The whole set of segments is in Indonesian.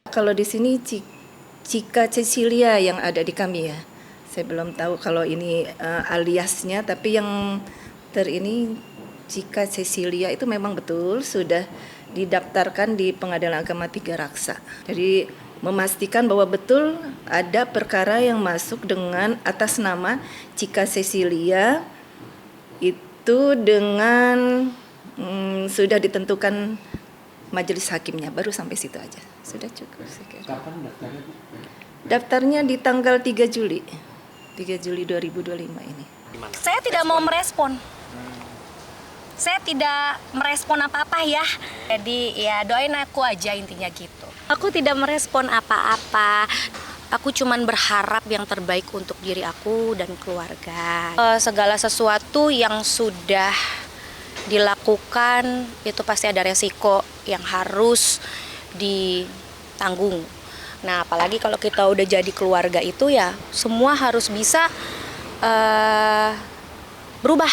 Kalau di sini Cika Cecilia yang ada di kami ya. Saya belum tahu kalau ini aliasnya, tapi yang ini Cika Cecilia itu memang betul sudah didaftarkan di Pengadilan Agama Tiga Raksa. Jadi memastikan bahwa betul ada perkara yang masuk dengan atas nama Cika Cecilia itu dengan sudah ditentukan majelis hakimnya, baru sampai situ aja. Sudah cukup saya kira. Kapan daftarnya, Bu? Daftarnya di tanggal 3 Juli. 3 Juli 2025 ini. Saya tidak mau merespon. Saya tidak merespon apa-apa ya. Jadi ya doain aku aja intinya gitu. Aku tidak merespon apa-apa. Aku cuman berharap yang terbaik untuk diri aku dan keluarga. Segala sesuatu yang sudah dilakukan itu pasti ada resiko yang harus ditanggung. Nah, apalagi kalau kita udah jadi keluarga itu ya semua harus bisa berubah.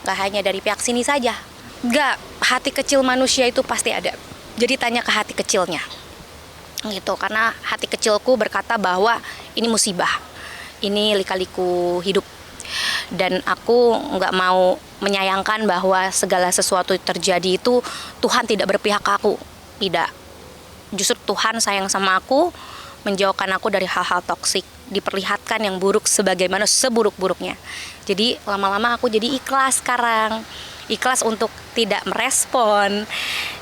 Gak hanya dari pihak sini saja. Gak, hati kecil manusia itu pasti ada. Jadi tanya ke hati kecilnya. Gitu, karena hati kecilku berkata bahwa ini musibah. Ini lika-liku hidup. Dan aku nggak mau menyayangkan bahwa segala sesuatu terjadi itu Tuhan tidak berpihak ke aku. Tidak. Justru Tuhan sayang sama aku, menjauhkan aku dari hal-hal toksik, diperlihatkan yang buruk sebagaimana seburuk-buruknya. Jadi lama-lama aku jadi ikhlas sekarang. Ikhlas untuk tidak merespon,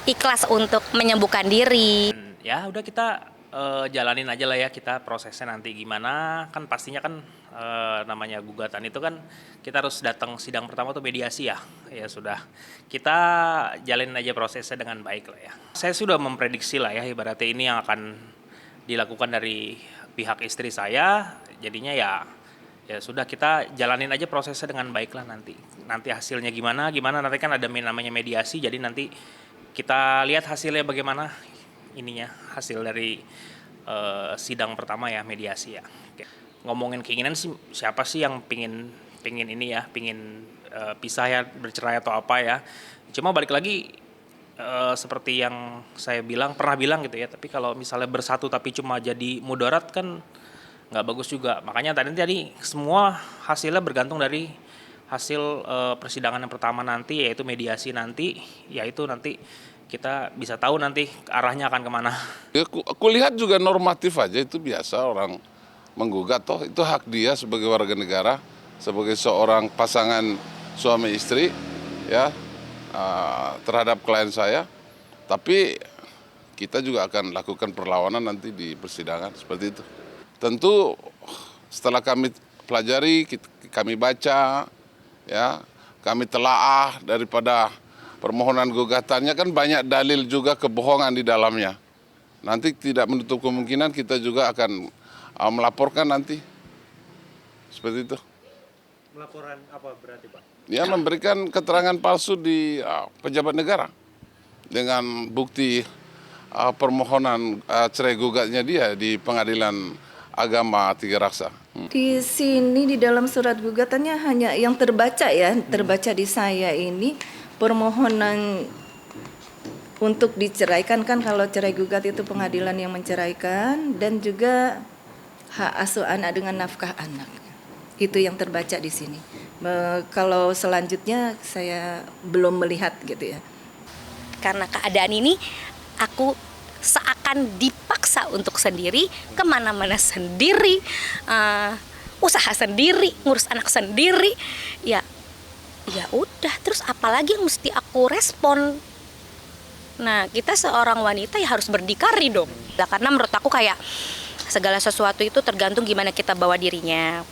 ikhlas untuk menyembuhkan diri. Ya udah kita jalanin aja lah ya, kita prosesnya nanti gimana. Kan pastinya kan namanya gugatan itu kan kita harus datang sidang pertama tuh mediasi ya. Ya sudah, kita jalanin aja prosesnya dengan baik lah ya. Saya sudah memprediksi lah ya, ibaratnya ini yang akan dilakukan dari pihak istri saya. Jadinya ya sudah, kita jalanin aja prosesnya dengan baik lah nanti. Nanti hasilnya gimana nanti kan ada namanya mediasi. Jadi nanti kita lihat hasilnya bagaimana ininya, hasil dari sidang pertama ya, mediasi ya. Oke. Ngomongin keinginan sih, siapa sih yang pingin ini ya, pingin pisah ya, bercerai atau apa ya. Cuma balik lagi seperti yang saya pernah bilang gitu ya, tapi kalau misalnya bersatu tapi cuma jadi mudarat kan nggak bagus juga. Makanya tadi semua hasilnya bergantung dari hasil persidangan yang pertama nanti, yaitu mediasi nanti, yaitu nanti kita bisa tahu nanti arahnya akan kemana. Ya, aku lihat juga normatif aja, itu biasa orang menggugat, toh itu hak dia sebagai warga negara, sebagai seorang pasangan suami istri ya, terhadap klien saya. Tapi kita juga akan lakukan perlawanan nanti di persidangan seperti itu. Tentu setelah kami pelajari, kami baca, ya, kami telaah daripada permohonan gugatannya, kan banyak dalil juga kebohongan di dalamnya. Nanti tidak menutup kemungkinan kita juga akan melaporkan nanti. Seperti itu. Melaporan apa berarti, Pak? Ya, memberikan keterangan palsu di pejabat negara dengan bukti permohonan cerai gugatnya dia di Pengadilan Agama Tiga Raksa. Di sini di dalam surat gugatannya hanya yang terbaca di saya ini permohonan untuk diceraikan, kan kalau cerai gugat itu pengadilan yang menceraikan, dan juga hak asuh anak dengan nafkah anak. Itu yang terbaca di sini. Kalau selanjutnya saya belum melihat gitu ya. Karena keadaan ini aku seakan dipaksa untuk sendiri, kemana-mana sendiri, usaha sendiri, ngurus anak sendiri. Ya udah, terus apalagi yang mesti aku respon? Nah, kita seorang wanita ya harus berdikari dong. Karena menurut aku kayak segala sesuatu itu tergantung gimana kita bawa dirinya.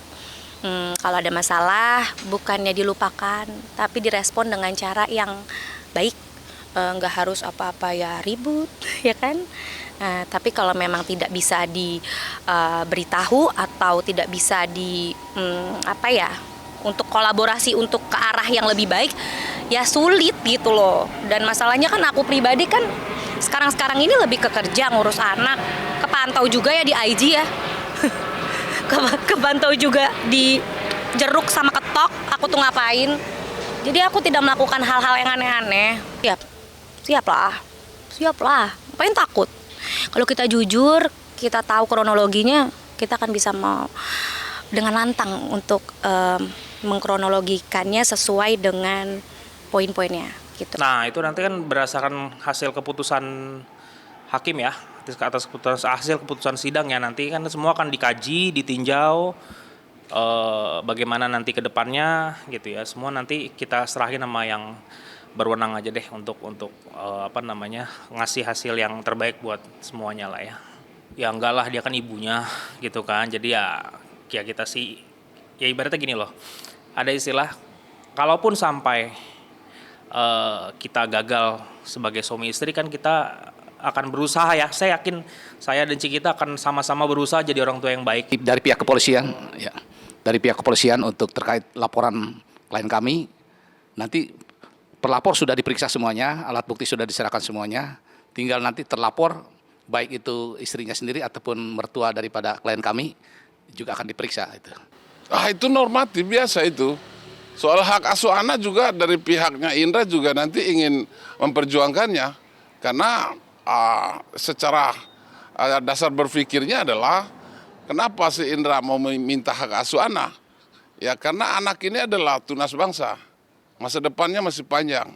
Kalau ada masalah bukannya dilupakan, tapi direspon dengan cara yang baik. Nggak harus apa-apa ya ribut, ya kan? Tapi kalau memang tidak bisa diberitahu atau tidak bisa untuk kolaborasi untuk ke arah yang lebih baik, ya sulit gitu loh. Dan masalahnya kan aku pribadi kan sekarang ini lebih ke kerja, ngurus anak, kepantau juga ya di IG ya. Kepantau juga di jeruk sama ketok, aku tuh ngapain. Jadi aku tidak melakukan hal-hal yang aneh-aneh. Siap lah, ngapain takut. Kalau kita jujur, kita tahu kronologinya, kita akan bisa mau dengan lantang untuk mengkronologikannya sesuai dengan poin-poinnya gitu. Nah, itu nanti kan berdasarkan hasil keputusan hakim ya, atas hasil keputusan sidang ya, nanti kan semua akan dikaji, ditinjau bagaimana nanti ke depannya gitu ya. Semua nanti kita serahin sama yang berwenang aja deh untuk ngasih hasil yang terbaik buat semuanya lah ya. Ya enggak lah, dia kan ibunya gitu kan. Jadi ya kita sih ya ibaratnya gini loh. Ada istilah, kalaupun sampai kita gagal sebagai suami istri kan kita akan berusaha ya. Saya yakin saya dan Cikita akan sama-sama berusaha jadi orang tua yang baik. Dari pihak kepolisian, ya, dari pihak kepolisian untuk terkait laporan klien kami, nanti pelapor sudah diperiksa semuanya, alat bukti sudah diserahkan semuanya, tinggal nanti terlapor, baik itu istrinya sendiri ataupun mertua daripada klien kami, juga akan diperiksa. Itu normatif biasa itu. Soal hak asuh anak juga dari pihaknya Indra juga nanti ingin memperjuangkannya. Karena secara dasar berpikirnya adalah kenapa si Indra mau meminta hak asuh anak? Ya karena anak ini adalah tunas bangsa. Masa depannya masih panjang.